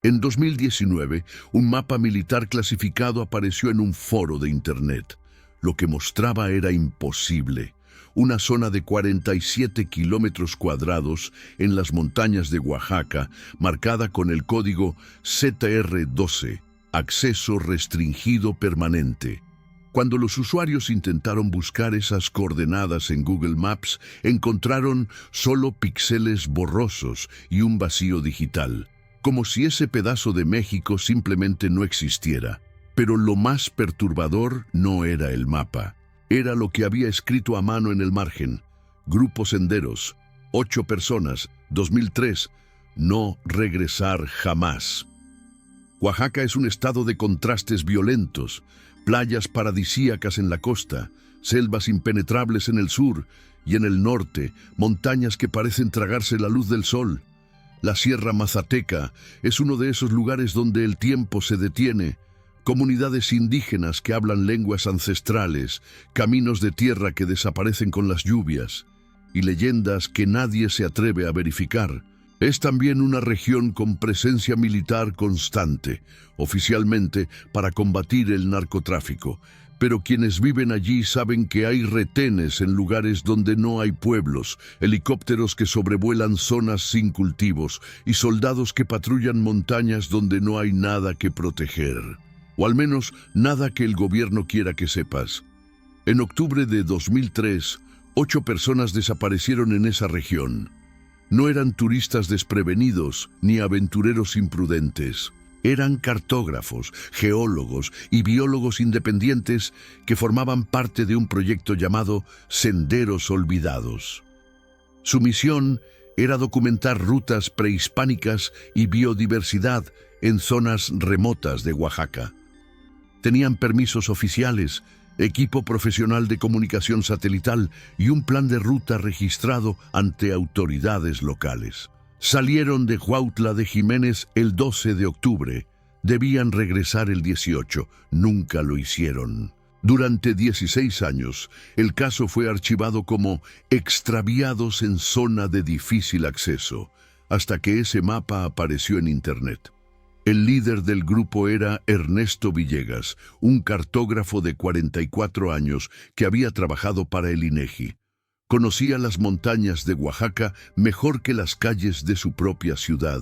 En 2019, un mapa militar clasificado apareció en un foro de Internet. Lo que mostraba era imposible. Una zona de 47 kilómetros cuadrados en las montañas de Oaxaca, marcada con el código ZR12, acceso restringido permanente. Cuando los usuarios intentaron buscar esas coordenadas en Google Maps, encontraron solo píxeles borrosos y un vacío digital, como si ese pedazo de México simplemente no existiera. Pero lo más perturbador no era el mapa. Era lo que había escrito a mano en el margen. Grupo Senderos, 8 personas, 2003, no regresar jamás. Oaxaca es un estado de contrastes violentos, playas paradisíacas en la costa, selvas impenetrables en el sur y en el norte, montañas que parecen tragarse la luz del sol. La Sierra Mazateca es uno de esos lugares donde el tiempo se detiene, comunidades indígenas que hablan lenguas ancestrales, caminos de tierra que desaparecen con las lluvias y leyendas que nadie se atreve a verificar. Es también una región con presencia militar constante, oficialmente para combatir el narcotráfico, pero quienes viven allí saben que hay retenes en lugares donde no hay pueblos, helicópteros que sobrevuelan zonas sin cultivos y soldados que patrullan montañas donde no hay nada que proteger. O al menos nada que el gobierno quiera que sepas. En octubre de 2003, 8 personas desaparecieron en esa región. No eran turistas desprevenidos ni aventureros imprudentes. Eran cartógrafos, geólogos y biólogos independientes que formaban parte de un proyecto llamado Senderos Olvidados. Su misión era documentar rutas prehispánicas y biodiversidad en zonas remotas de Oaxaca. Tenían permisos oficiales, equipo profesional de comunicación satelital y un plan de ruta registrado ante autoridades locales. Salieron de Huautla de Jiménez el 12 de octubre. Debían regresar el 18. Nunca lo hicieron. Durante 16 años, el caso fue archivado como extraviados en zona de difícil acceso, hasta que ese mapa apareció en Internet. El líder del grupo era Ernesto Villegas, un cartógrafo de 44 años que había trabajado para el INEGI. Conocía las montañas de Oaxaca mejor que las calles de su propia ciudad.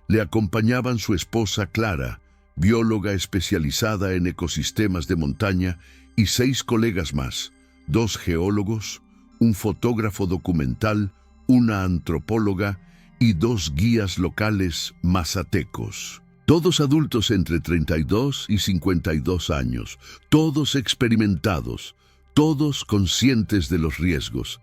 Le acompañaban su esposa Clara, bióloga especializada en ecosistemas de montaña, y 6 colegas más, 2 geólogos, un fotógrafo documental, una antropóloga y 2 guías locales mazatecos. Todos adultos entre 32 y 52 años, todos experimentados, todos conscientes de los riesgos.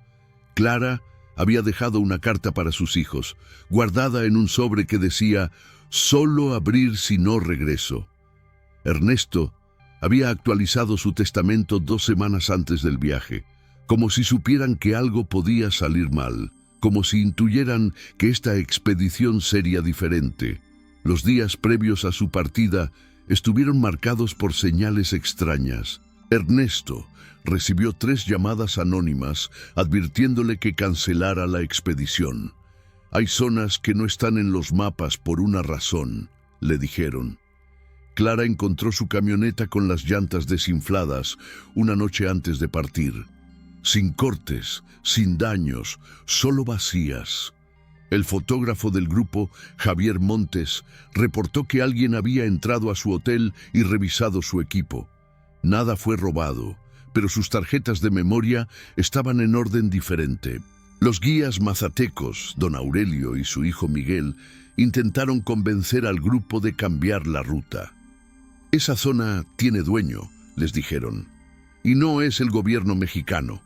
Clara había dejado una carta para sus hijos, guardada en un sobre que decía, «Solo abrir si no regreso». Ernesto había actualizado su testamento 2 semanas antes del viaje, como si supieran que algo podía salir mal, como si intuyeran que esta expedición sería diferente. Los días previos a su partida estuvieron marcados por señales extrañas. Ernesto recibió 3 llamadas anónimas advirtiéndole que cancelara la expedición. «Hay zonas que no están en los mapas por una razón», le dijeron. Clara encontró su camioneta con las llantas desinfladas una noche antes de partir. Sin cortes, sin daños, solo vacías. El fotógrafo del grupo, Javier Montes, reportó que alguien había entrado a su hotel y revisado su equipo. Nada fue robado, pero sus tarjetas de memoria estaban en orden diferente. Los guías mazatecos, don Aurelio y su hijo Miguel, intentaron convencer al grupo de cambiar la ruta. «Esa zona tiene dueño», les dijeron, «y no es el gobierno mexicano».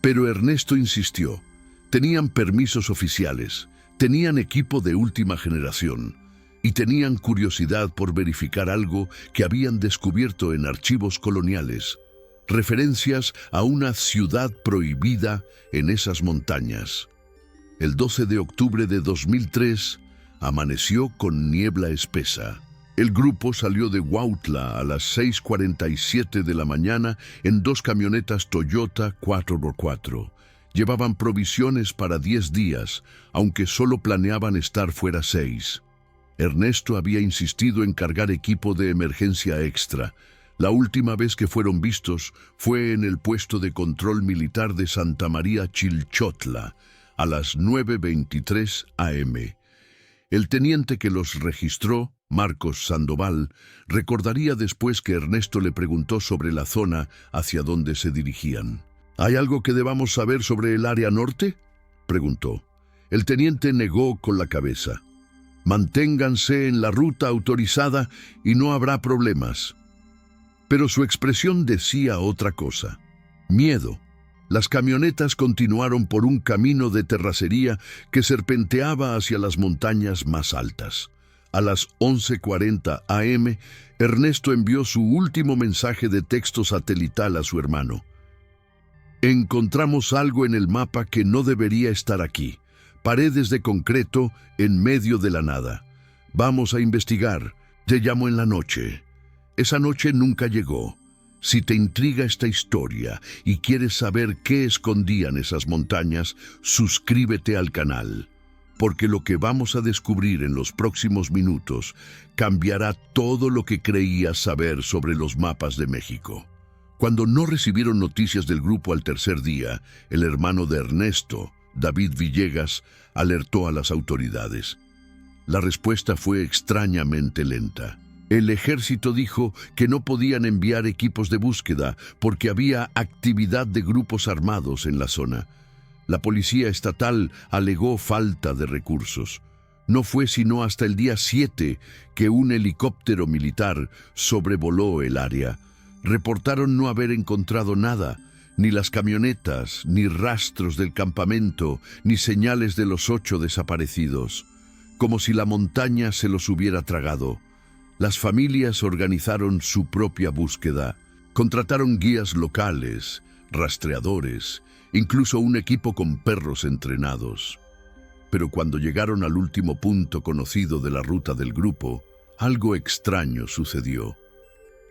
Pero Ernesto insistió. Tenían permisos oficiales, tenían equipo de última generación y tenían curiosidad por verificar algo que habían descubierto en archivos coloniales, referencias a una ciudad prohibida en esas montañas. El 12 de octubre de 2003 amaneció con niebla espesa. El grupo salió de Huautla a las 6:47 de la mañana en 2 camionetas Toyota 4x4. Llevaban provisiones para 10 días, aunque solo planeaban estar fuera 6. Ernesto había insistido en cargar equipo de emergencia extra. La última vez que fueron vistos fue en el puesto de control militar de Santa María Chilchotla, a las 9:23 am. El teniente que los registró, Marcos Sandoval, recordaría después que Ernesto le preguntó sobre la zona hacia donde se dirigían. ¿Hay algo que debamos saber sobre el área norte?, preguntó. El teniente negó con la cabeza. Manténganse en la ruta autorizada y no habrá problemas. Pero su expresión decía otra cosa. Miedo. Las camionetas continuaron por un camino de terracería que serpenteaba hacia las montañas más altas. A las 11:40 am, Ernesto envió su último mensaje de texto satelital a su hermano. Encontramos algo en el mapa que no debería estar aquí. Paredes de concreto en medio de la nada. Vamos a investigar. Te llamo en la noche. Esa noche nunca llegó. Si te intriga esta historia y quieres saber qué escondían esas montañas, suscríbete al canal, porque lo que vamos a descubrir en los próximos minutos cambiará todo lo que creías saber sobre los mapas de México. Cuando no recibieron noticias del grupo al tercer día, el hermano de Ernesto, David Villegas, alertó a las autoridades. La respuesta fue extrañamente lenta. El ejército dijo que no podían enviar equipos de búsqueda porque había actividad de grupos armados en la zona. La policía estatal alegó falta de recursos. No fue sino hasta el día 7 que un helicóptero militar sobrevoló el área. Reportaron no haber encontrado nada, ni las camionetas, ni rastros del campamento, ni señales de los 8 desaparecidos, como si la montaña se los hubiera tragado. Las familias organizaron su propia búsqueda, contrataron guías locales, rastreadores, incluso un equipo con perros entrenados. Pero cuando llegaron al último punto conocido de la ruta del grupo, algo extraño sucedió.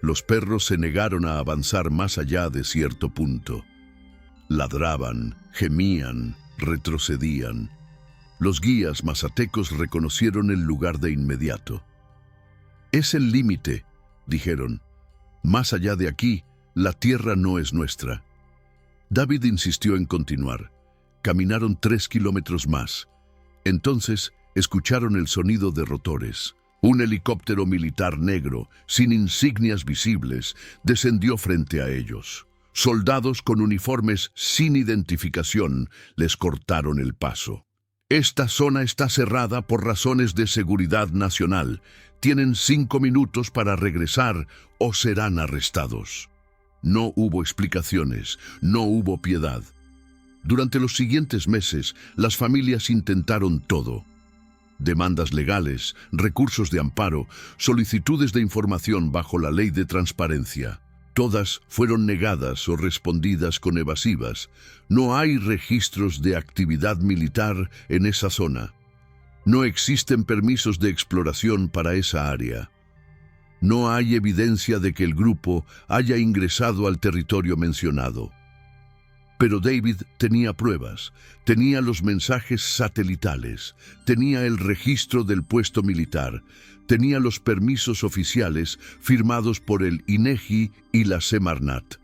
Los perros se negaron a avanzar más allá de cierto punto. Ladraban, gemían, retrocedían. Los guías mazatecos reconocieron el lugar de inmediato. Es el límite, dijeron. Más allá de aquí, la tierra no es nuestra. David insistió en continuar. Caminaron 3 kilómetros más. Entonces escucharon el sonido de rotores. Un helicóptero militar negro, sin insignias visibles, descendió frente a ellos. Soldados con uniformes sin identificación les cortaron el paso. Esta zona está cerrada por razones de seguridad nacional. Tienen 5 minutos para regresar o serán arrestados. No hubo explicaciones, no hubo piedad. Durante los siguientes meses, las familias intentaron todo. Demandas legales, recursos de amparo, solicitudes de información bajo la ley de transparencia. Todas fueron negadas o respondidas con evasivas. No hay registros de actividad militar en esa zona. No existen permisos de exploración para esa área. No hay evidencia de que el grupo haya ingresado al territorio mencionado. Pero David tenía pruebas, tenía los mensajes satelitales, tenía el registro del puesto militar, tenía los permisos oficiales firmados por el INEGI y la Semarnat.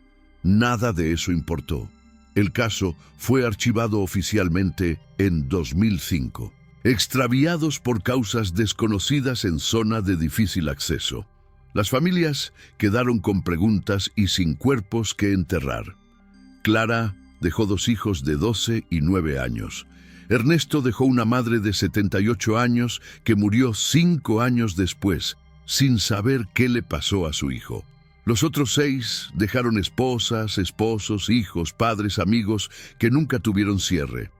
Nada de eso importó. El caso fue archivado oficialmente en 2005. Extraviados por causas desconocidas en zona de difícil acceso. Las familias quedaron con preguntas y sin cuerpos que enterrar. Clara dejó 2 hijos de 12 y 9 años. Ernesto dejó una madre de 78 años que murió 5 años después, sin saber qué le pasó a su hijo. Los otros 6 dejaron esposas, esposos, hijos, padres, amigos que nunca tuvieron cierre.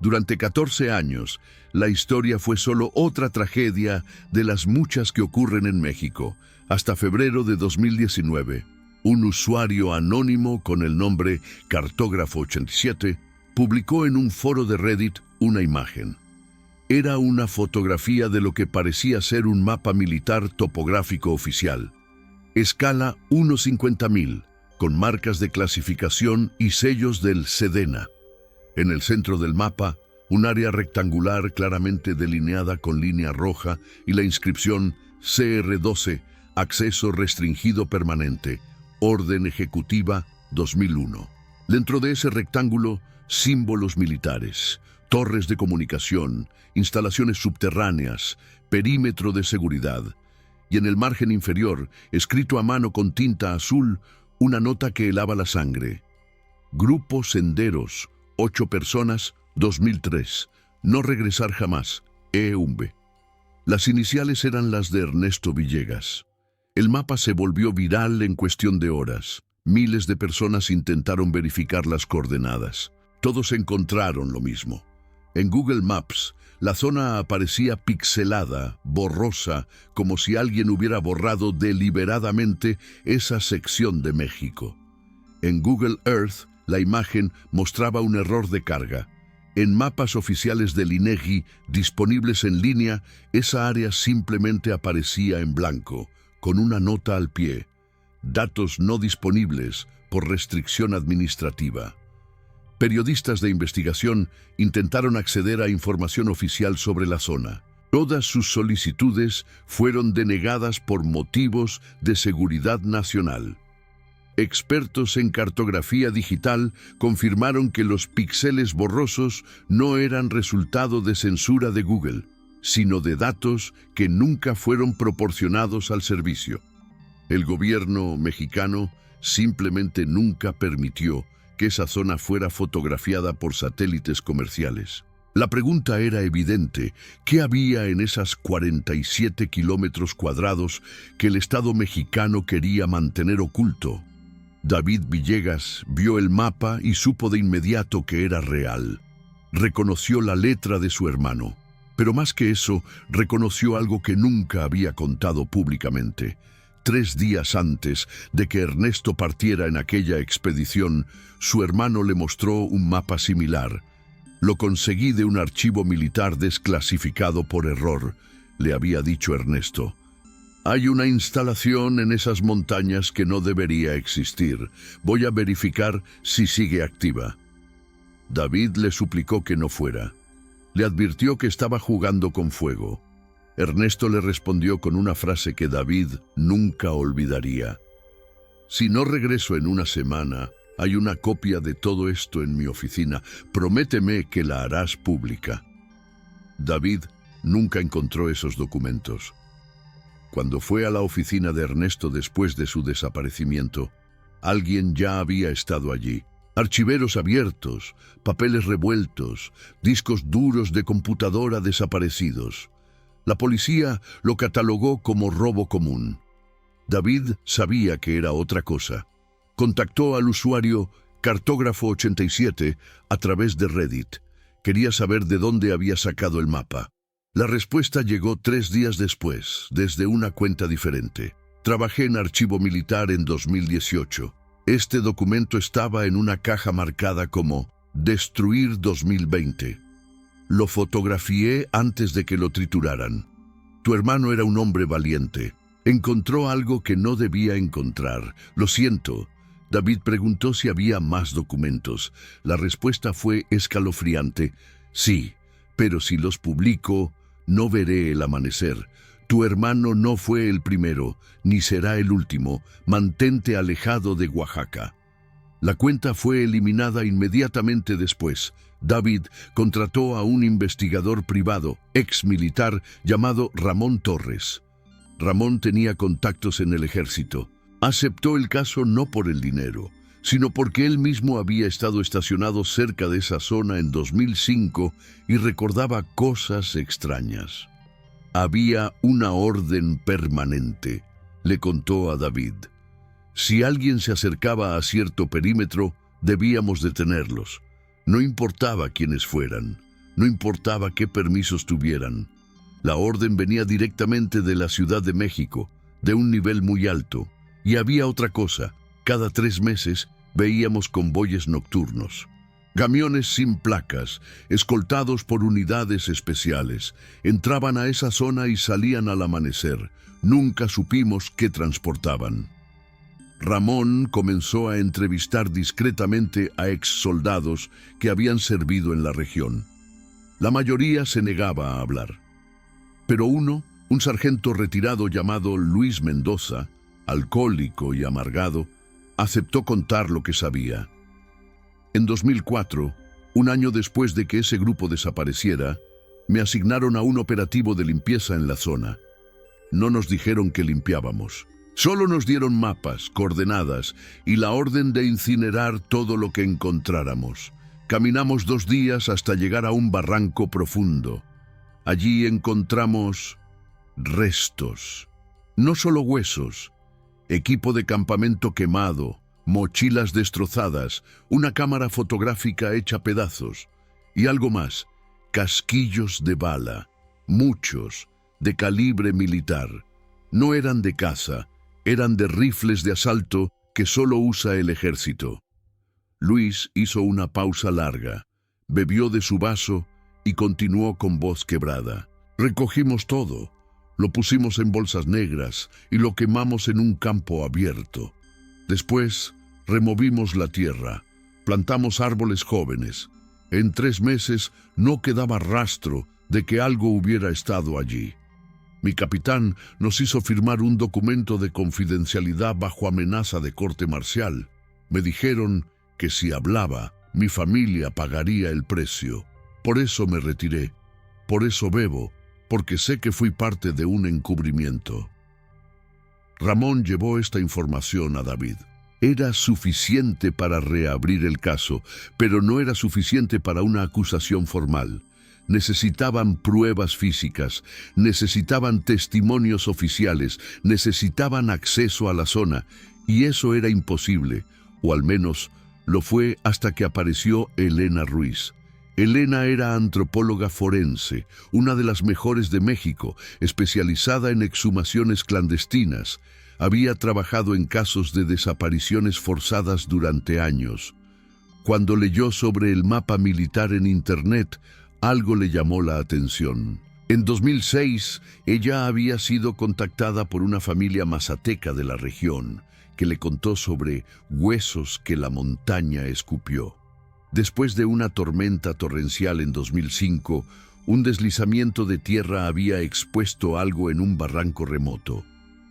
Durante 14 años, la historia fue solo otra tragedia de las muchas que ocurren en México, hasta febrero de 2019. Un usuario anónimo con el nombre Cartógrafo87 publicó en un foro de Reddit una imagen. Era una fotografía de lo que parecía ser un mapa militar topográfico oficial. Escala 1/50.000, con marcas de clasificación y sellos del SEDENA. En el centro del mapa, Un área rectangular claramente delineada con línea roja y la inscripción CR12, Acceso Restringido Permanente, Orden Ejecutiva 2001. Dentro de ese rectángulo, símbolos militares, torres de comunicación, instalaciones subterráneas, perímetro de seguridad. Y en el margen inferior, escrito a mano con tinta azul, una nota que helaba la sangre. Grupo Senderos, 8 personas, 2003. No regresar jamás, EUMBE. Las iniciales eran las de Ernesto Villegas. El mapa se volvió viral en cuestión de horas. Miles de personas intentaron verificar las coordenadas. Todos encontraron lo mismo. En Google Maps, la zona aparecía pixelada, borrosa, como si alguien hubiera borrado deliberadamente esa sección de México. En Google Earth, la imagen mostraba un error de carga. En mapas oficiales del INEGI disponibles en línea, esa área simplemente aparecía en blanco, con una nota al pie. Datos no disponibles por restricción administrativa. Periodistas de investigación intentaron acceder a información oficial sobre la zona. Todas sus solicitudes fueron denegadas por motivos de seguridad nacional. Expertos en cartografía digital confirmaron que los píxeles borrosos no eran resultado de censura de Google, sino de datos que nunca fueron proporcionados al servicio. El gobierno mexicano simplemente nunca permitió que esa zona fuera fotografiada por satélites comerciales. La pregunta era evidente: ¿qué había en esas 47 kilómetros cuadrados que el Estado mexicano quería mantener oculto? David Villegas vio el mapa y supo de inmediato que era real. Reconoció la letra de su hermano, pero más que eso, reconoció algo que nunca había contado públicamente. 3 días antes de que Ernesto partiera en aquella expedición, su hermano le mostró un mapa similar. Lo conseguí de un archivo militar desclasificado por error, le había dicho Ernesto. Hay una instalación en esas montañas que no debería existir. Voy a verificar si sigue activa. David le suplicó que no fuera. Le advirtió que estaba jugando con fuego. Ernesto le respondió con una frase que David nunca olvidaría. Si no regreso en una semana, hay una copia de todo esto en mi oficina. Prométeme que la harás pública. David nunca encontró esos documentos. Cuando fue a la oficina de Ernesto después de su desaparecimiento, alguien ya había estado allí. Archiveros abiertos, papeles revueltos, discos duros de computadora desaparecidos. La policía lo catalogó como robo común. David sabía que era otra cosa. Contactó al usuario Cartógrafo87 a través de Reddit. Quería saber de dónde había sacado el mapa. La respuesta llegó 3 días después, desde una cuenta diferente. Trabajé en archivo militar en 2018. Este documento estaba en una caja marcada como Destruir 2020. Lo fotografié antes de que lo trituraran. Tu hermano era un hombre valiente. Encontró algo que no debía encontrar. Lo siento. David preguntó si había más documentos. La respuesta fue escalofriante. Sí, pero si los publico, no veré el amanecer. Tu hermano no fue el primero, ni será el último. Mantente alejado de Oaxaca. La cuenta fue eliminada inmediatamente después. David contrató a un investigador privado, ex militar, llamado Ramón Torres. Ramón tenía contactos en el ejército. Aceptó el caso no por el dinero, sino porque él mismo había estado estacionado cerca de esa zona en 2005 y recordaba cosas extrañas. Había una orden permanente, le contó a David. Si alguien se acercaba a cierto perímetro, debíamos detenerlos. No importaba quiénes fueran, no importaba qué permisos tuvieran. La orden venía directamente de la Ciudad de México, de un nivel muy alto. Y había otra cosa: cada 3 meses veíamos convoyes nocturnos. Camiones sin placas, escoltados por unidades especiales, entraban a esa zona y salían al amanecer. Nunca supimos qué transportaban. Ramón comenzó a entrevistar discretamente a ex soldados que habían servido en la región. La mayoría se negaba a hablar. Pero uno, un sargento retirado llamado Luis Mendoza, alcohólico y amargado, aceptó contar lo que sabía. En 2004, un año después de que ese grupo desapareciera, me asignaron a un operativo de limpieza en la zona. No nos dijeron que limpiábamos. Solo nos dieron mapas, coordenadas y la orden de incinerar todo lo que encontráramos. Caminamos 2 días hasta llegar a un barranco profundo. Allí encontramos restos, no solo huesos, equipo de campamento quemado, mochilas destrozadas, una cámara fotográfica hecha pedazos y algo más, casquillos de bala, muchos, de calibre militar. No eran de caza, eran de rifles de asalto que solo usa el ejército. Luis hizo una pausa larga, bebió de su vaso y continuó con voz quebrada. Recogimos todo, lo pusimos en bolsas negras y lo quemamos en un campo abierto. Después, removimos la tierra, plantamos árboles jóvenes. En 3 meses no quedaba rastro de que algo hubiera estado allí. Mi capitán nos hizo firmar un documento de confidencialidad bajo amenaza de corte marcial. Me dijeron que si hablaba, mi familia pagaría el precio. Por eso me retiré, por eso bebo, porque sé que fui parte de un encubrimiento. Ramón llevó esta información a David. Era suficiente para reabrir el caso, pero no era suficiente para una acusación formal. Necesitaban pruebas físicas, necesitaban testimonios oficiales, necesitaban acceso a la zona, y eso era imposible, o al menos lo fue hasta que apareció Elena Ruiz. Elena era antropóloga forense, una de las mejores de México, especializada en exhumaciones clandestinas. Había trabajado en casos de desapariciones forzadas durante años. Cuando leyó sobre el mapa militar en Internet, algo le llamó la atención. En 2006, ella había sido contactada por una familia mazateca de la región, que le contó sobre huesos que la montaña escupió. Después de una tormenta torrencial en 2005, un deslizamiento de tierra había expuesto algo en un barranco remoto.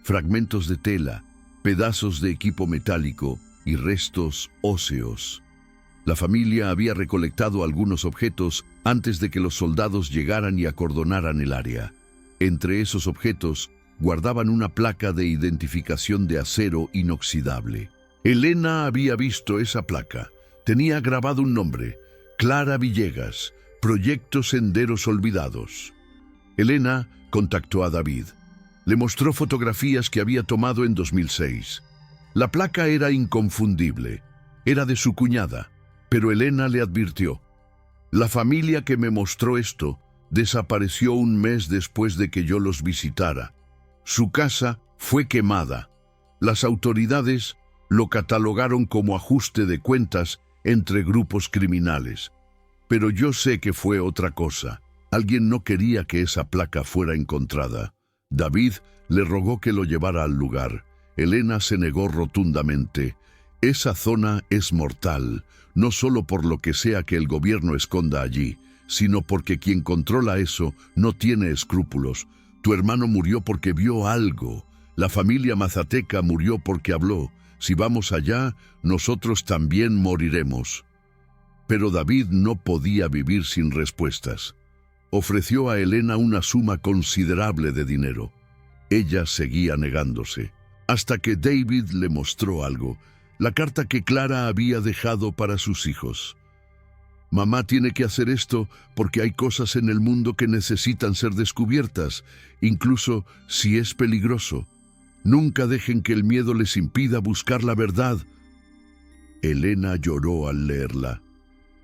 Fragmentos de tela, pedazos de equipo metálico y restos óseos. La familia había recolectado algunos objetos antes de que los soldados llegaran y acordonaran el área. Entre esos objetos guardaban una placa de identificación de acero inoxidable. Elena había visto esa placa. Tenía grabado un nombre: Clara Villegas, Proyecto Senderos Olvidados. Elena contactó a David. Le mostró fotografías que había tomado en 2006. La placa era inconfundible. Era de su cuñada, pero Elena le advirtió: la familia que me mostró esto desapareció un mes después de que yo los visitara. Su casa fue quemada. Las autoridades lo catalogaron como ajuste de cuentas entre grupos criminales. Pero yo sé que fue otra cosa. Alguien no quería que esa placa fuera encontrada. David le rogó que lo llevara al lugar. Elena se negó rotundamente. Esa zona es mortal, no solo por lo que sea que el gobierno esconda allí, sino porque quien controla eso no tiene escrúpulos. Tu hermano murió porque vio algo. La familia mazateca murió porque habló. Si vamos allá, nosotros también moriremos. Pero David no podía vivir sin respuestas. Ofreció a Elena una suma considerable de dinero. Ella seguía negándose, hasta que David le mostró algo: la carta que Clara había dejado para sus hijos. Mamá tiene que hacer esto porque hay cosas en el mundo que necesitan ser descubiertas, incluso si es peligroso. Nunca dejen que el miedo les impida buscar la verdad. Elena lloró al leerla.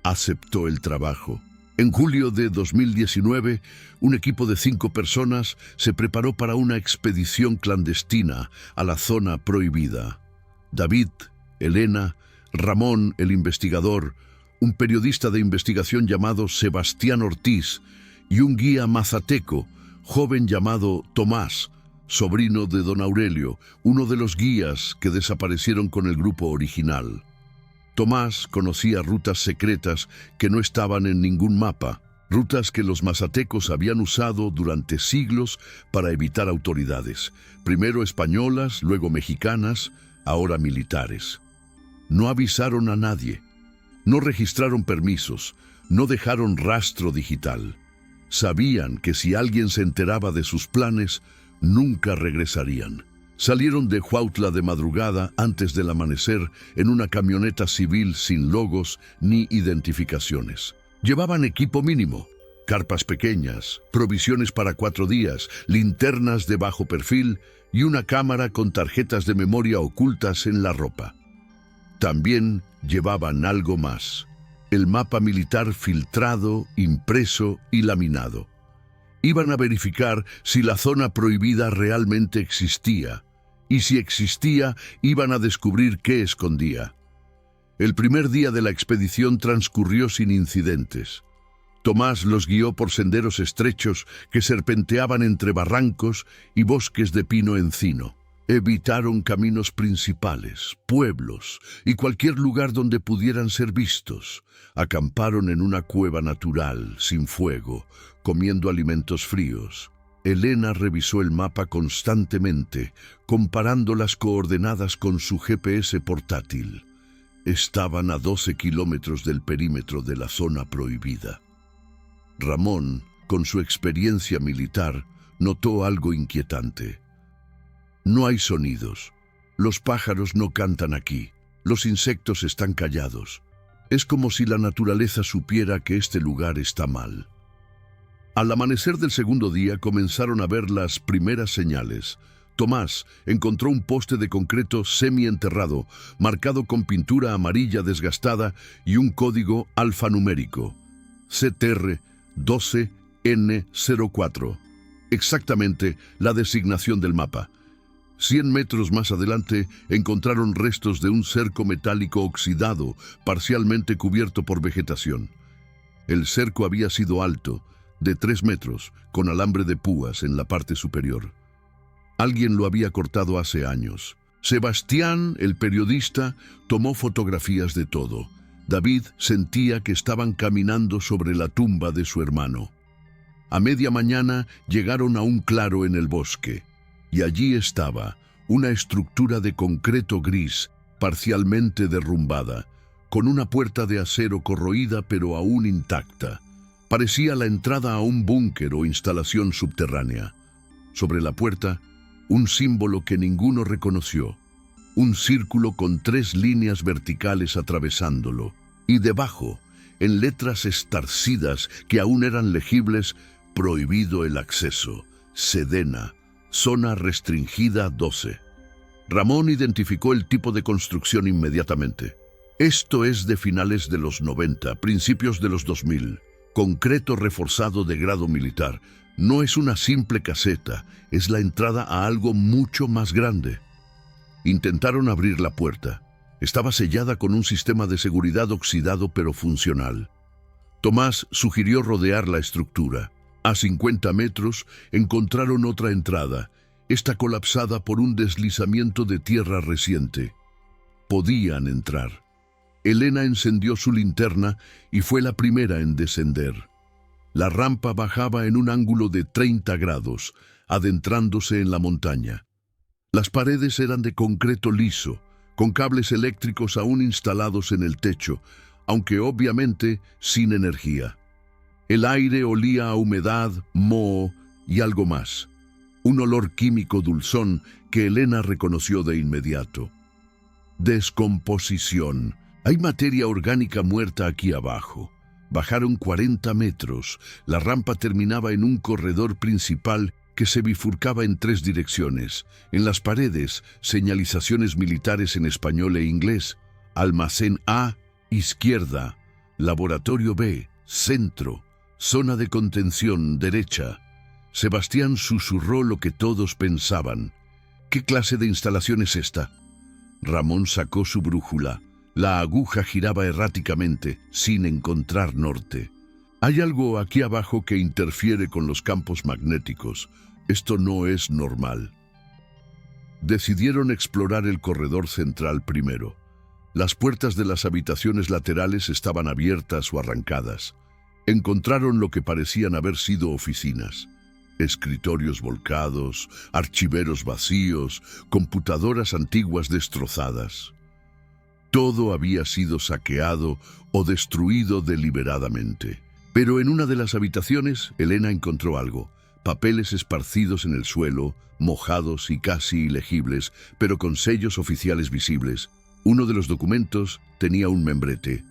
Aceptó el trabajo. En julio de 2019, un equipo de 5 personas se preparó para una expedición clandestina a la zona prohibida. David, Elena, Ramón, el investigador, un periodista de investigación llamado Sebastián Ortiz y un guía mazateco, joven llamado Tomás, sobrino de don Aurelio, uno de los guías que desaparecieron con el grupo original. Tomás conocía rutas secretas que no estaban en ningún mapa. rutas que los mazatecos habían usado durante siglos para evitar autoridades, primero españolas, luego mexicanas, ahora militares. No avisaron a nadie, no registraron permisos, no dejaron rastro digital. Sabían que si alguien se enteraba de sus planes, nunca regresarían. Salieron de Huautla de madrugada antes del amanecer en una camioneta civil sin logos ni identificaciones. Llevaban equipo mínimo, carpas pequeñas, provisiones para 4 días, linternas de bajo perfil y una cámara con tarjetas de memoria ocultas en la ropa. También llevaban algo más: el mapa militar filtrado, impreso y laminado. Iban a verificar si la zona prohibida realmente existía, y si existía, iban a descubrir qué escondía. El primer día de la expedición transcurrió sin incidentes. Tomás los guió por senderos estrechos que serpenteaban entre barrancos y bosques de pino-encino. Evitaron caminos principales, pueblos y cualquier lugar donde pudieran ser vistos. Acamparon en una cueva natural, sin fuego, comiendo alimentos fríos. Elena revisó el mapa constantemente, comparando las coordenadas con su GPS portátil. Estaban a 12 kilómetros del perímetro de la zona prohibida. Ramón, con su experiencia militar, notó algo inquietante. No hay sonidos. Los pájaros no cantan aquí. Los insectos están callados. Es como si la naturaleza supiera que este lugar está mal. Al amanecer del segundo día comenzaron a ver las primeras señales. Tomás encontró un poste de concreto semienterrado, marcado con pintura amarilla desgastada y un código alfanumérico: CTR 12N04. Exactamente la designación del mapa. 100 metros más adelante encontraron restos de un cerco metálico oxidado, parcialmente cubierto por vegetación. El cerco había sido alto, de 3 metros, con alambre de púas en la parte superior. Alguien lo había cortado hace años. Sebastián, el periodista, tomó fotografías de todo. David sentía que estaban caminando sobre la tumba de su hermano. A media mañana llegaron a un claro en el bosque, y allí estaba una estructura de concreto gris, parcialmente derrumbada, con una puerta de acero corroída pero aún intacta. Parecía la entrada a un búnker o instalación subterránea. Sobre la puerta, un símbolo que ninguno reconoció: un círculo con 3 líneas verticales atravesándolo, y debajo, en letras estarcidas que aún eran legibles: prohibido el acceso, Sedena, zona restringida 12. Ramón identificó el tipo de construcción inmediatamente. Esto es de finales de los 90, principios de los 2000. Concreto reforzado de grado militar. No es una simple caseta, es la entrada a algo mucho más grande. Intentaron abrir la puerta. Estaba sellada con un sistema de seguridad oxidado pero funcional. Tomás sugirió rodear la estructura. A 50 metros encontraron otra entrada, esta colapsada por un deslizamiento de tierra reciente. Podían entrar. Elena encendió su linterna y fue la primera en descender. La rampa bajaba en un ángulo de 30 grados, adentrándose en la montaña. Las paredes eran de concreto liso, con cables eléctricos aún instalados en el techo, aunque obviamente sin energía. El aire olía a humedad, moho y algo más. Un olor químico dulzón que Elena reconoció de inmediato. Descomposición. Hay materia orgánica muerta aquí abajo. Bajaron 40 metros. La rampa terminaba en un corredor principal que se bifurcaba en 3 direcciones. En las paredes, señalizaciones militares en español e inglés. Almacén A, izquierda. Laboratorio B, centro. Zona de contención, derecha. Sebastián susurró lo que todos pensaban. ¿Qué clase de instalación es esta? Ramón sacó su brújula. La aguja giraba erráticamente, sin encontrar norte. Hay algo aquí abajo que interfiere con los campos magnéticos. Esto no es normal. Decidieron explorar el corredor central primero. Las puertas de las habitaciones laterales estaban abiertas o arrancadas. Encontraron lo que parecían haber sido oficinas. Escritorios volcados, archiveros vacíos, computadoras antiguas destrozadas. Todo había sido saqueado o destruido deliberadamente. Pero en una de las habitaciones, Elena encontró algo. Papeles esparcidos en el suelo, mojados y casi ilegibles, pero con sellos oficiales visibles. Uno de los documentos tenía un membrete.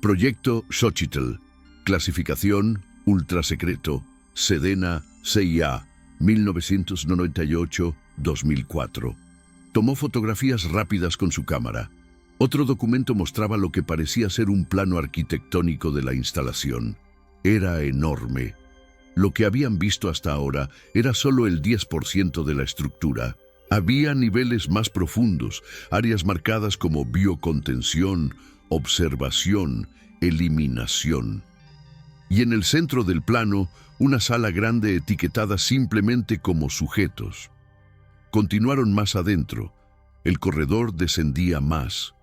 Proyecto Xochitl. Clasificación ultrasecreto. Sedena, CIA, 1998-2004. Tomó fotografías rápidas con su cámara. Otro documento mostraba lo que parecía ser un plano arquitectónico de la instalación. Era enorme. Lo que habían visto hasta ahora era solo el 10% de la estructura. Había niveles más profundos, áreas marcadas como biocontención, observación, eliminación. Y en el centro del plano, una sala grande etiquetada simplemente como sujetos. Continuaron más adentro. El corredor descendía más.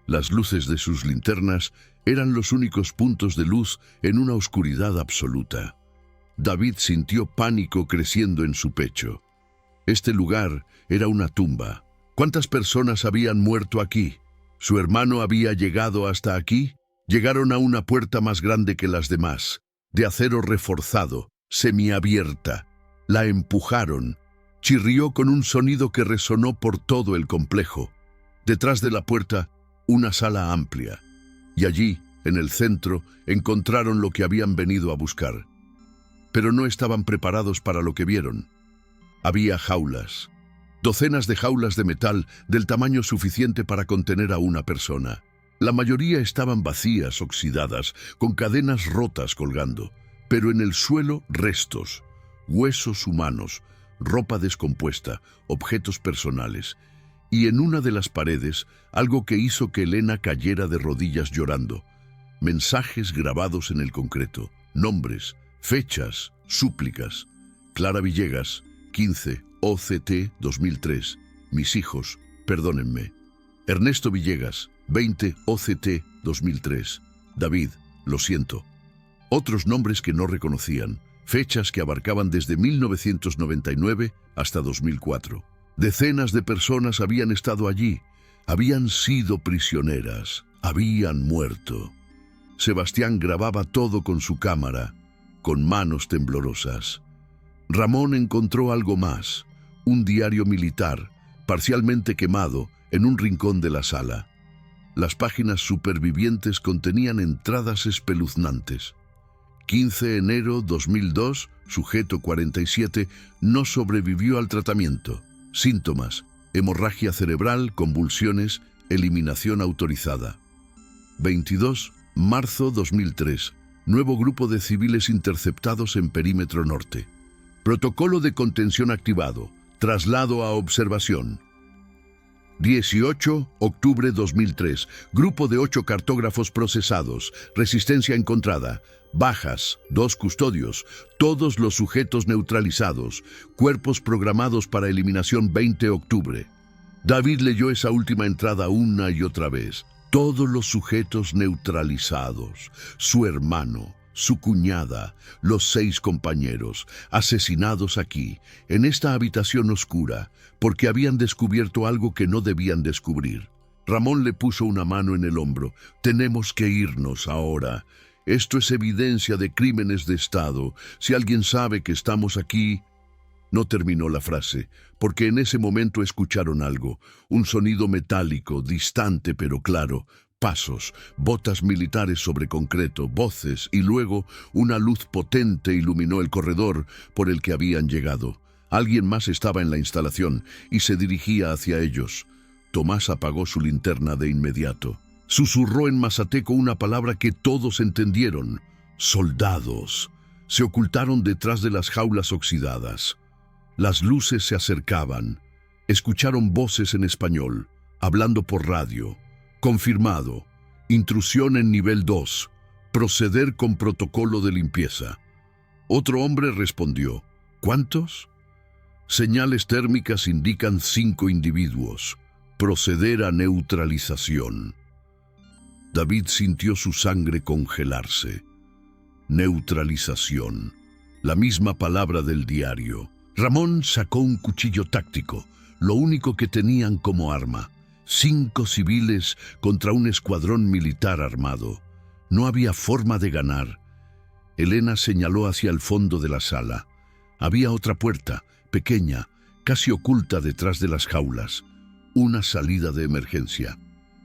Las luces de sus linternas eran los únicos puntos de luz en una oscuridad absoluta. David sintió pánico creciendo en su pecho. Este lugar era una tumba. ¿Cuántas personas habían muerto aquí? ¿Su hermano había llegado hasta aquí? Llegaron a una puerta más grande que las demás, de acero reforzado, semiabierta. La empujaron. Chirrió con un sonido que resonó por todo el complejo. Detrás de la puerta, una sala amplia. Y allí, en el centro, encontraron lo que habían venido a buscar. Pero no estaban preparados para lo que vieron. Había jaulas. Docenas de jaulas de metal del tamaño suficiente para contener a una persona. La mayoría estaban vacías, oxidadas, con cadenas rotas colgando. Pero en el suelo, restos, huesos humanos, ropa descompuesta, objetos personales. Y en una de las paredes, algo que hizo que Elena cayera de rodillas llorando. Mensajes grabados en el concreto, nombres, fechas, súplicas. Clara Villegas, 15, OCT 2003. Mis hijos, perdónenme. Ernesto Villegas, 20, OCT 2003. David, lo siento. Otros nombres que no reconocían, fechas que abarcaban desde 1999 hasta 2004. Decenas de personas habían estado allí, habían sido prisioneras, habían muerto. Sebastián grababa todo con su cámara, con manos temblorosas. Ramón encontró algo más, un diario militar, parcialmente quemado, en un rincón de la sala. Las páginas supervivientes contenían entradas espeluznantes. 15 enero 2002, sujeto 47, no sobrevivió al tratamiento. Síntomas: hemorragia cerebral, convulsiones, eliminación autorizada. 22, marzo 2003, nuevo grupo de civiles interceptados en perímetro norte. Protocolo de contención activado, traslado a observación. 18, octubre 2003, grupo de 8 cartógrafos procesados, resistencia encontrada, bajas, 2 custodios, todos los sujetos neutralizados, cuerpos programados para eliminación 20 octubre. David leyó esa última entrada una y otra vez. Todos los sujetos neutralizados, su hermano, su cuñada, los 6 compañeros, asesinados aquí, en esta habitación oscura, porque habían descubierto algo que no debían descubrir. Ramón le puso una mano en el hombro. Tenemos que irnos ahora. Esto es evidencia de crímenes de Estado. Si alguien sabe que estamos aquí... No terminó la frase, porque en ese momento escucharon algo, un sonido metálico, distante pero claro, pasos, botas militares sobre concreto, voces y luego una luz potente iluminó el corredor por el que habían llegado. Alguien más estaba en la instalación y se dirigía hacia ellos. Tomás apagó su linterna de inmediato. Susurró en mazateco una palabra que todos entendieron: soldados. Se ocultaron detrás de las jaulas oxidadas. Las luces se acercaban. Escucharon voces en español, hablando por radio. Confirmado. Intrusión en nivel 2. Proceder con protocolo de limpieza. Otro hombre respondió. ¿Cuántos? Señales térmicas indican 5 individuos. Proceder a neutralización. David sintió su sangre congelarse. neutralización. La misma palabra del diario. Ramón sacó un cuchillo táctico, lo único que tenían como arma. 5 civiles contra un escuadrón militar armado. No había forma de ganar. Elena señaló hacia el fondo de la sala. Había otra puerta, pequeña, casi oculta detrás de las jaulas. Una salida de emergencia.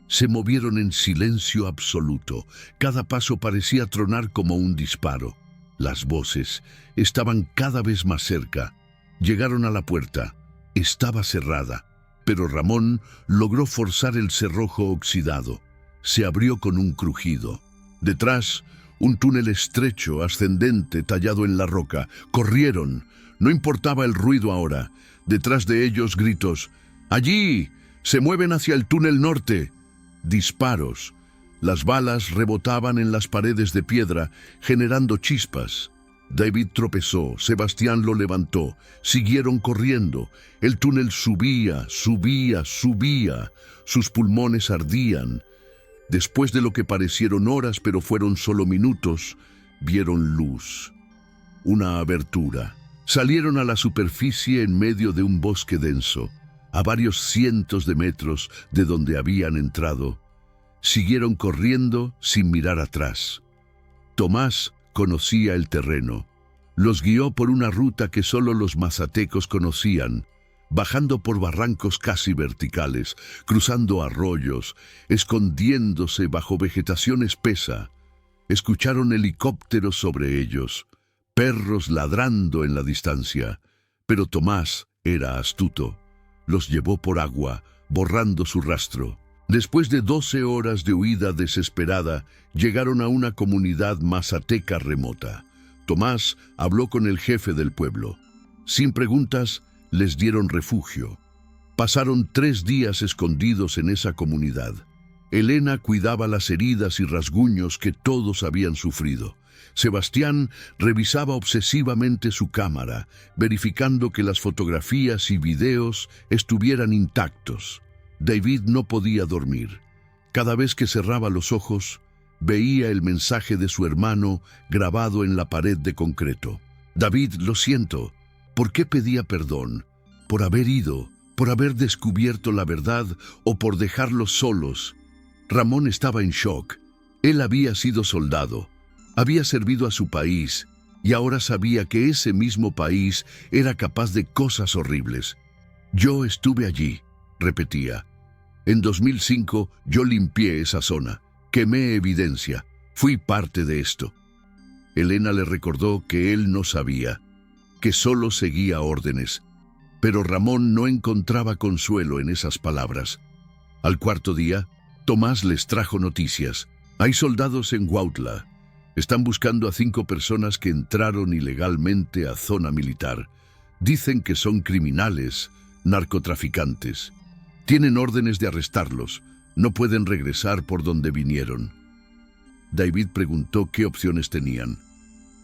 Se movieron en silencio absoluto. Cada paso parecía tronar como un disparo. Las voces estaban cada vez más cerca. Llegaron a la puerta. Estaba cerrada, pero Ramón logró forzar el cerrojo oxidado. Se abrió con un crujido. Detrás, un túnel estrecho, ascendente, tallado en la roca. Corrieron. No importaba el ruido ahora. Detrás de ellos gritos. ¡Allí! ¡Se mueven hacia el túnel norte! Disparos. Las balas rebotaban en las paredes de piedra, generando chispas. David tropezó, Sebastián lo levantó. Siguieron corriendo. El túnel subía, subía, subía. Sus pulmones ardían. Después de lo que parecieron horas, pero fueron solo minutos, vieron luz. Una abertura. Salieron a la superficie en medio de un bosque denso, a varios cientos de metros de donde habían entrado. Siguieron corriendo sin mirar atrás. Tomás conocía el terreno. Los guió por una ruta que solo los mazatecos conocían, bajando por barrancos casi verticales, cruzando arroyos, escondiéndose bajo vegetación espesa. Escucharon helicópteros sobre ellos, perros ladrando en la distancia, pero Tomás era astuto. Los llevó por agua, borrando su rastro. Después de 12 horas de huida desesperada, llegaron a una comunidad mazateca remota. Tomás habló con el jefe del pueblo. Sin preguntas, les dieron refugio. Pasaron 3 días escondidos en esa comunidad. Elena cuidaba las heridas y rasguños que todos habían sufrido. Sebastián revisaba obsesivamente su cámara, verificando que las fotografías y videos estuvieran intactos. David no podía dormir. Cada vez que cerraba los ojos, veía el mensaje de su hermano grabado en la pared de concreto. David, lo siento. ¿Por qué pedía perdón? ¿Por haber ido? ¿Por haber descubierto la verdad? ¿O por dejarlos solos? Ramón estaba en shock. Él había sido soldado. Había servido a su país y ahora sabía que ese mismo país era capaz de cosas horribles. Yo estuve allí, repetía. En 2005 yo limpié esa zona, quemé evidencia, fui parte de esto. Elena le recordó que él no sabía, que solo seguía órdenes. Pero Ramón no encontraba consuelo en esas palabras. Al 4.º día, Tomás les trajo noticias. Hay soldados en Huautla. Están buscando a 5 personas que entraron ilegalmente a zona militar. Dicen que son criminales, narcotraficantes. Tienen órdenes de arrestarlos. No pueden regresar por donde vinieron. David preguntó qué opciones tenían.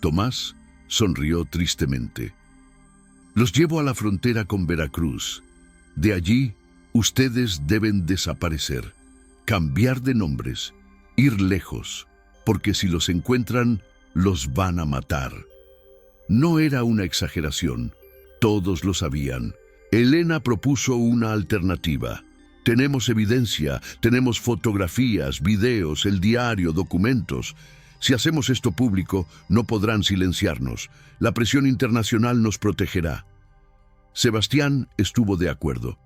Tomás sonrió tristemente. Los llevo a la frontera con Veracruz. De allí, ustedes deben desaparecer, cambiar de nombres, ir lejos, porque si los encuentran, los van a matar. No era una exageración. Todos lo sabían. Elena propuso una alternativa. Tenemos evidencia, tenemos fotografías, videos, el diario, documentos. Si hacemos esto público, no podrán silenciarnos. La presión internacional nos protegerá. Sebastián estuvo de acuerdo.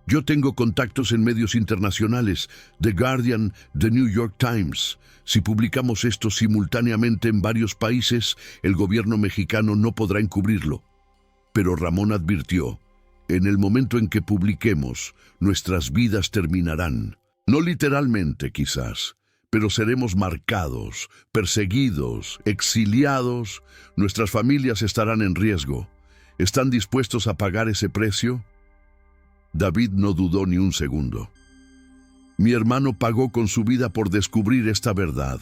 Yo tengo contactos en medios internacionales, The Guardian, The New York Times. Si publicamos esto simultáneamente en varios países, el gobierno mexicano no podrá encubrirlo. Pero Ramón advirtió, en el momento en que publiquemos, nuestras vidas terminarán. No literalmente, quizás, pero seremos marcados, perseguidos, exiliados. Nuestras familias estarán en riesgo. ¿Están dispuestos a pagar ese precio? David no dudó ni un segundo. Mi hermano pagó con su vida por descubrir esta verdad.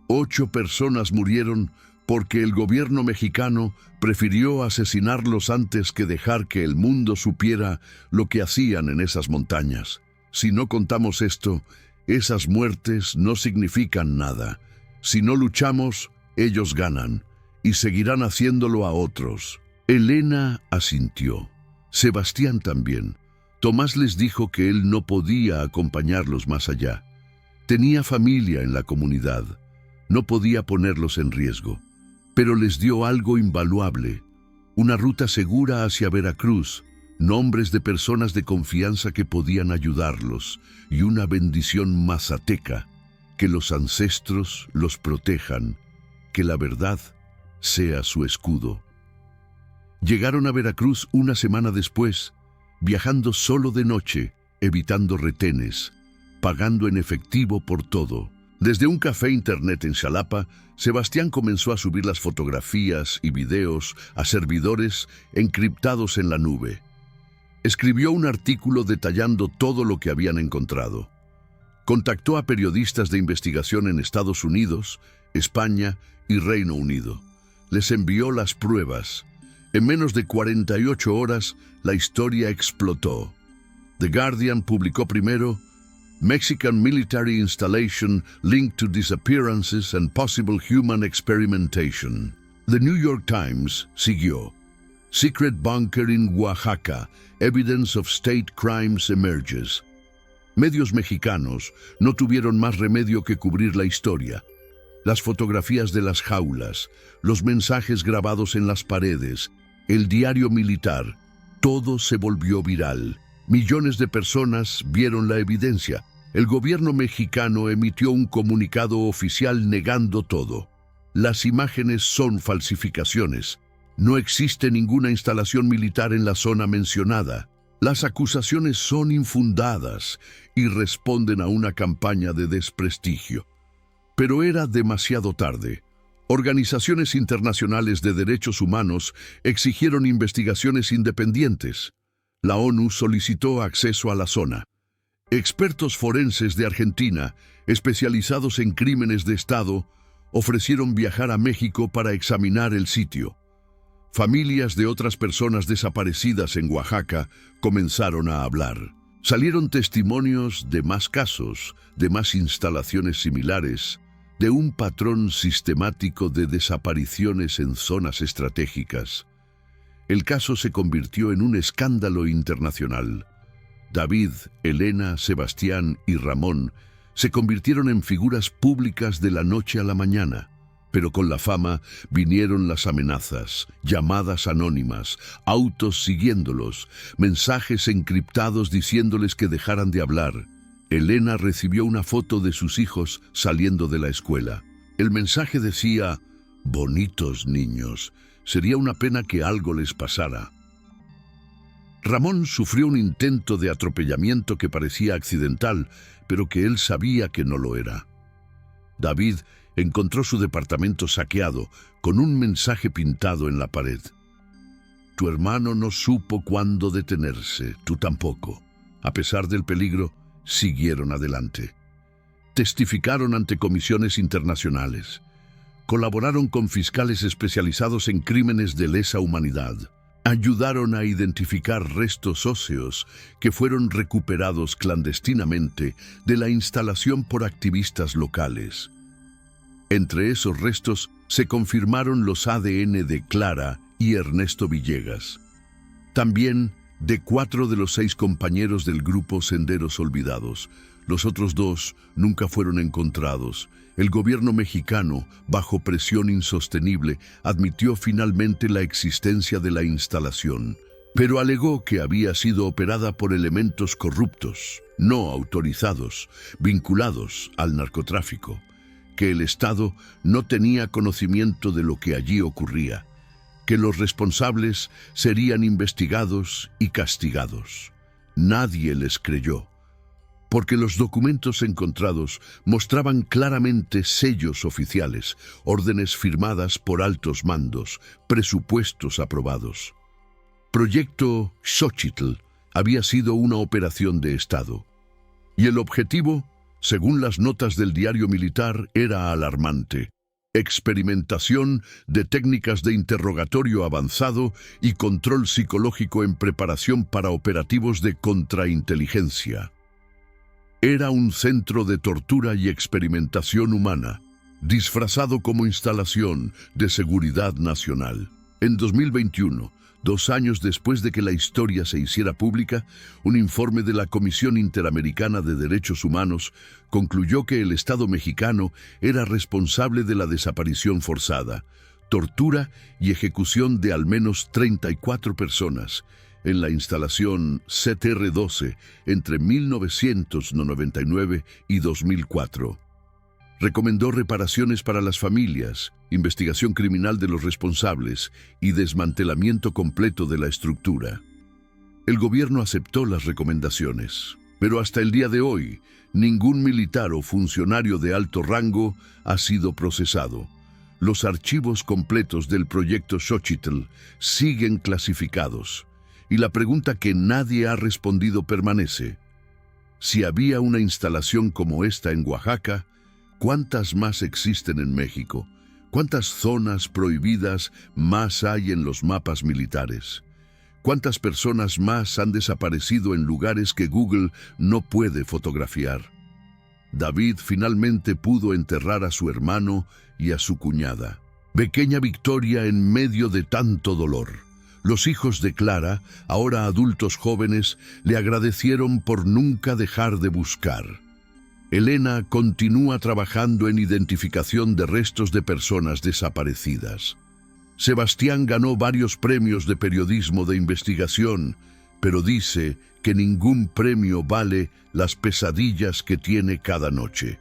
8 personas murieron porque el gobierno mexicano prefirió asesinarlos antes que dejar que el mundo supiera lo que hacían en esas montañas. Si no contamos esto, esas muertes no significan nada. Si no luchamos, Ellos ganan y seguirán haciéndolo a otros. Elena asintió. Sebastián también. Tomás les dijo que él no podía acompañarlos más allá. Tenía familia en la comunidad. No podía ponerlos en riesgo. Pero les dio algo invaluable. Una ruta segura hacia Veracruz, nombres de personas de confianza que podían ayudarlos y una bendición mazateca. Que los ancestros los protejan, que la verdad sea su escudo. Llegaron a Veracruz una semana después, viajando solo de noche, evitando retenes, pagando en efectivo por todo. Desde un café internet en Xalapa, Sebastián comenzó a subir las fotografías y videos a servidores encriptados en la nube. Escribió un artículo detallando todo lo que habían encontrado. Contactó a periodistas de investigación en Estados Unidos, España y Reino Unido. Les envió las pruebas. En menos de 48 horas, la historia explotó. The Guardian publicó primero Mexican Military Installation Linked to Disappearances and Possible Human Experimentation. The New York Times siguió. Secret Bunker in Oaxaca. Evidence of State Crimes Emerges. Medios mexicanos no tuvieron más remedio que cubrir la historia. Las fotografías de las jaulas, los mensajes grabados en las paredes, el diario militar, todo se volvió viral. Millones de personas vieron la evidencia. El gobierno mexicano emitió un comunicado oficial negando todo. Las imágenes son falsificaciones. No existe ninguna instalación militar en la zona mencionada. Las acusaciones son infundadas y responden a una campaña de desprestigio. Pero era demasiado tarde. Organizaciones internacionales de derechos humanos exigieron investigaciones independientes. La ONU solicitó acceso a la zona. Expertos forenses de Argentina, especializados en crímenes de Estado, ofrecieron viajar a México para examinar el sitio. Familias de otras personas desaparecidas en Oaxaca comenzaron a hablar. Salieron testimonios de más casos, de más instalaciones similares, de un patrón sistemático de desapariciones en zonas estratégicas. El caso se convirtió en un escándalo internacional. David, Elena, Sebastián y Ramón se convirtieron en figuras públicas de la noche a la mañana. Pero con la fama vinieron las amenazas, llamadas anónimas, autos siguiéndolos, mensajes encriptados diciéndoles que dejaran de hablar. Elena recibió una foto de sus hijos saliendo de la escuela. El mensaje decía: «Bonitos niños, sería una pena que algo les pasara». Ramón sufrió un intento de atropellamiento que parecía accidental, pero que él sabía que no lo era. David encontró su departamento saqueado, con un mensaje pintado en la pared. «Tu hermano no supo cuándo detenerse, tú tampoco». A pesar del peligro, siguieron adelante. Testificaron ante comisiones internacionales. Colaboraron con fiscales especializados en crímenes de lesa humanidad. Ayudaron a identificar restos óseos que fueron recuperados clandestinamente de la instalación por activistas locales. Entre esos restos se confirmaron los ADN de Clara y Ernesto Villegas. También de 4 de los 6 compañeros del grupo Senderos Olvidados. Los otros 2 nunca fueron encontrados. El gobierno mexicano, bajo presión insostenible, admitió finalmente la existencia de la instalación, pero alegó que había sido operada por elementos corruptos, no autorizados, vinculados al narcotráfico, que el Estado no tenía conocimiento de lo que allí ocurría, que los responsables serían investigados y castigados. Nadie les creyó, porque los documentos encontrados mostraban claramente sellos oficiales, órdenes firmadas por altos mandos, presupuestos aprobados. Proyecto Xóchitl había sido una operación de Estado, y el objetivo, según las notas del diario militar, era alarmante: experimentación de técnicas de interrogatorio avanzado y control psicológico en preparación para operativos de contrainteligencia. Era un centro de tortura y experimentación humana. disfrazado como instalación de seguridad nacional. En 2021, 2 años después de que la historia se hiciera pública, un informe de la Comisión Interamericana de Derechos Humanos concluyó que el Estado mexicano era responsable de la desaparición forzada, tortura y ejecución de al menos 34 personas en la instalación CTR-12 entre 1999 y 2004. Recomendó reparaciones para las familias, investigación criminal de los responsables y desmantelamiento completo de la estructura. El gobierno aceptó las recomendaciones, pero hasta el día de hoy, ningún militar o funcionario de alto rango ha sido procesado. Los archivos completos del proyecto Xochitl siguen clasificados, y la pregunta que nadie ha respondido permanece. Si había una instalación como esta en Oaxaca, ¿cuántas más existen en México? ¿Cuántas zonas prohibidas más hay en los mapas militares? ¿Cuántas personas más han desaparecido en lugares que Google no puede fotografiar? David finalmente pudo enterrar a su hermano y a su cuñada. Pequeña victoria en medio de tanto dolor. Los hijos de Clara, ahora adultos jóvenes, le agradecieron por nunca dejar de buscar. Elena continúa trabajando en identificación de restos de personas desaparecidas. Sebastián ganó varios premios de periodismo de investigación, pero dice que ningún premio vale las pesadillas que tiene cada noche.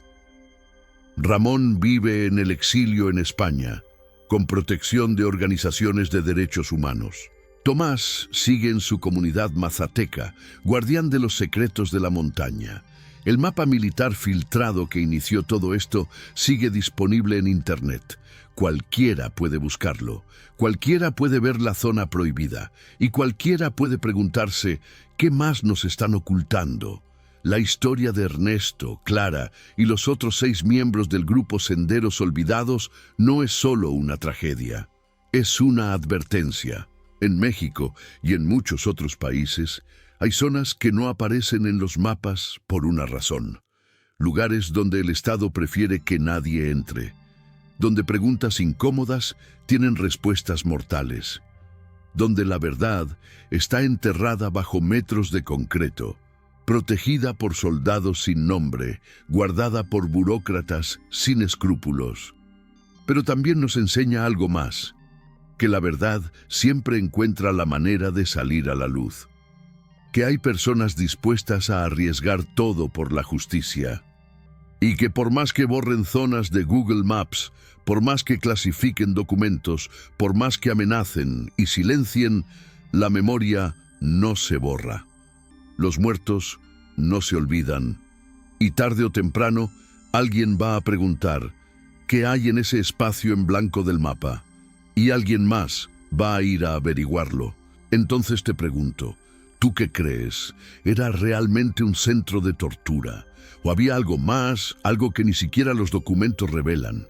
Ramón vive en el exilio en España, con protección de organizaciones de derechos humanos. Tomás sigue en su comunidad mazateca, guardián de los secretos de la montaña. El mapa militar filtrado que inició todo esto sigue disponible en Internet. Cualquiera puede buscarlo, cualquiera puede ver la zona prohibida y cualquiera puede preguntarse ¿qué más nos están ocultando? La historia de Ernesto, Clara y los otros 6 miembros del grupo Senderos Olvidados no es solo una tragedia, es una advertencia. En México y en muchos otros países, hay zonas que no aparecen en los mapas por una razón. Lugares donde el Estado prefiere que nadie entre. Donde preguntas incómodas tienen respuestas mortales. Donde la verdad está enterrada bajo metros de concreto, protegida por soldados sin nombre, guardada por burócratas sin escrúpulos. Pero también nos enseña algo más, que la verdad siempre encuentra la manera de salir a la luz. Que hay personas dispuestas a arriesgar todo por la justicia. Y que por más que borren zonas de Google Maps, por más que clasifiquen documentos, por más que amenacen y silencien, la memoria no se borra. Los muertos no se olvidan. Y tarde o temprano, alguien va a preguntar, ¿qué hay en ese espacio en blanco del mapa? Y alguien más va a ir a averiguarlo. Entonces te pregunto, ¿tú qué crees? ¿Era realmente un centro de tortura? ¿O había algo más, algo que ni siquiera los documentos revelan?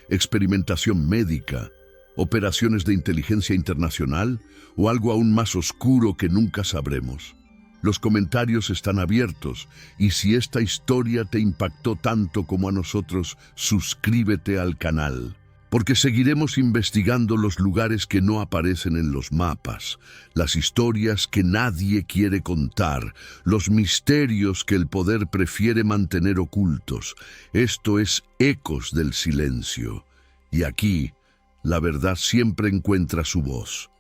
¿Experimentación médica? ¿Operaciones de inteligencia internacional? ¿O algo aún más oscuro que nunca sabremos? Los comentarios están abiertos, y si esta historia te impactó tanto como a nosotros, suscríbete al canal. Porque seguiremos investigando los lugares que no aparecen en los mapas, las historias que nadie quiere contar, los misterios que el poder prefiere mantener ocultos. Esto es Ecos del Silencio. Y aquí, la verdad siempre encuentra su voz.